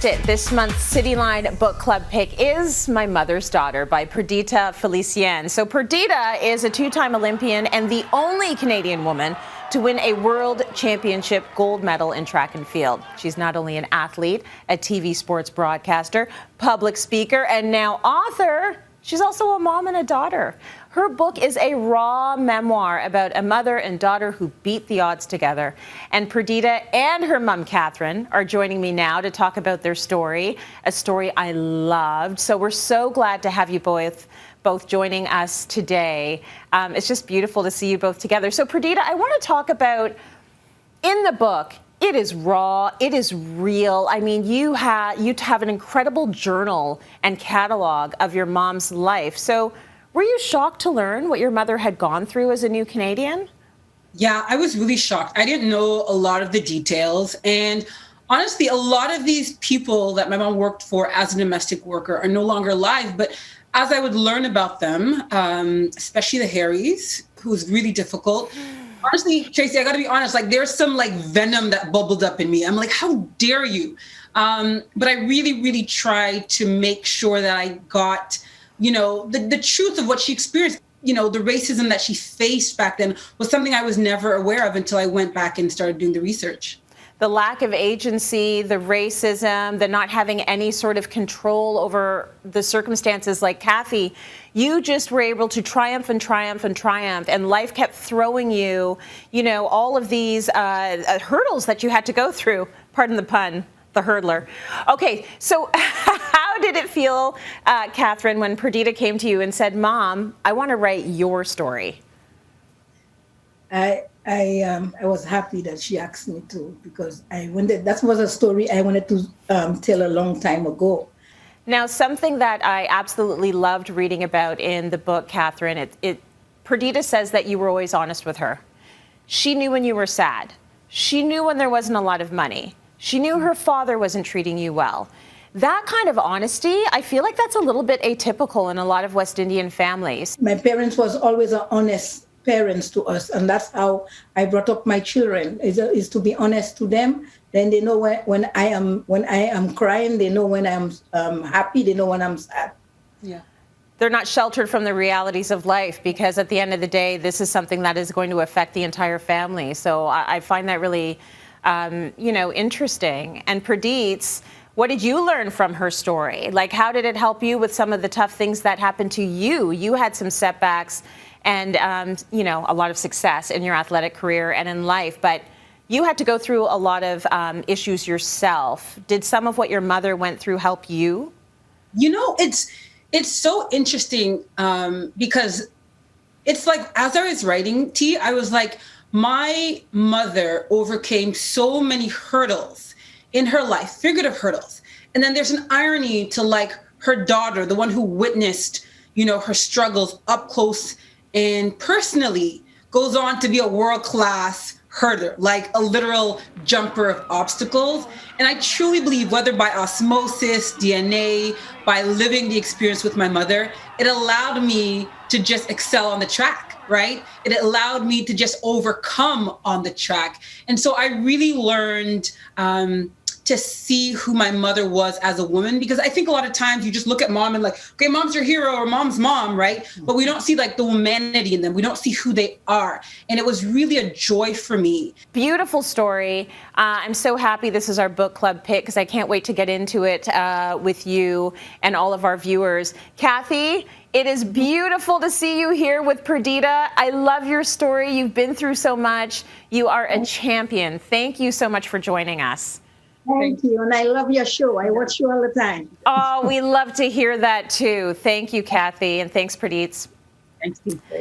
it. This month's Cityline book club pick is My Mother's Daughter by Perdita Felicien. So Perdita is a two-time Olympian and the only Canadian woman to win a world championship gold medal in track and field. She's not only an athlete, a TV sports broadcaster, public speaker, and now author. She's also a mom and a daughter. Her book is a raw memoir about a mother and daughter who beat the odds together. And Perdita and her mom, Catherine, are joining me now to talk about their story, a story I loved. So we're so glad to have you both joining us today. It's just beautiful to see you both together. So Perdita, I want to talk about, in the book, it is raw, it is real. I mean, you have an incredible journal and catalog of your mom's life. So were you shocked to learn what your mother had gone through as a new Canadian? Yeah, I was really shocked. I didn't know a lot of the details. And honestly, a lot of these people that my mom worked for as a domestic worker are no longer alive. But as I would learn about them, especially the Harrys, who's really difficult. Honestly, Tracy, I got to be honest, like there's some like venom that bubbled up in me. I'm like, how dare you? But I really, really tried to make sure that I got, the truth of what she experienced. The racism that she faced back then was something I was never aware of until I went back and started doing the research. The lack of agency, the racism, the not having any sort of control over the circumstances, like Cathy, you just were able to triumph and triumph and triumph, and life kept throwing you, all of these hurdles that you had to go through. Pardon the pun, the hurdler. Okay, so how did it feel, Catherine, when Perdita came to you and said, "Mom, I want to write your story"? I was happy that she asked me to, because that was a story I wanted to tell a long time ago. Now, something that I absolutely loved reading about in the book, Catherine, Perdita says that you were always honest with her. She knew when you were sad. She knew when there wasn't a lot of money. She knew her father wasn't treating you well. That kind of honesty, I feel like that's a little bit atypical in a lot of West Indian families. My parents was always an honest parents to us, and that's how I brought up my children, is to be honest to them. Then they know when I am crying, they know when I'm happy, they know when I'm sad. Yeah. They're not sheltered from the realities of life, because at the end of the day, this is something that is going to affect the entire family. So I find that really, interesting. And Perdita, what did you learn from her story? Like, how did it help you with some of the tough things that happened to you? You had some setbacks and, a lot of success in your athletic career and in life, but you had to go through a lot of issues yourself. Did some of what your mother went through help you? It's so interesting because it's like, as I was writing, I was like, my mother overcame so many hurdles in her life, figurative hurdles. And then there's an irony to like her daughter, the one who witnessed, her struggles up close and personally, goes on to be a world-class hurdler, like a literal jumper of obstacles. And I truly believe, whether by osmosis, DNA, by living the experience with my mother, it allowed me to just excel on the track, right? It allowed me to just overcome on the track. And so I really learned to see who my mother was as a woman, because I think a lot of times you just look at mom and like, okay, mom's your hero or mom's mom, right? But we don't see like the humanity in them. We don't see who they are. And it was really a joy for me. Beautiful story. I'm so happy this is our book club pick, because I can't wait to get into it with you and all of our viewers. Cathy, it is beautiful to see you here with Perdita. I love your story. You've been through so much. You are a champion. Thank you so much for joining us. Thank you, and I love your show. I watch you all the time. Oh, we love to hear that too. Thank you, Cathy, and thanks, Perdita. Thanks, Pete.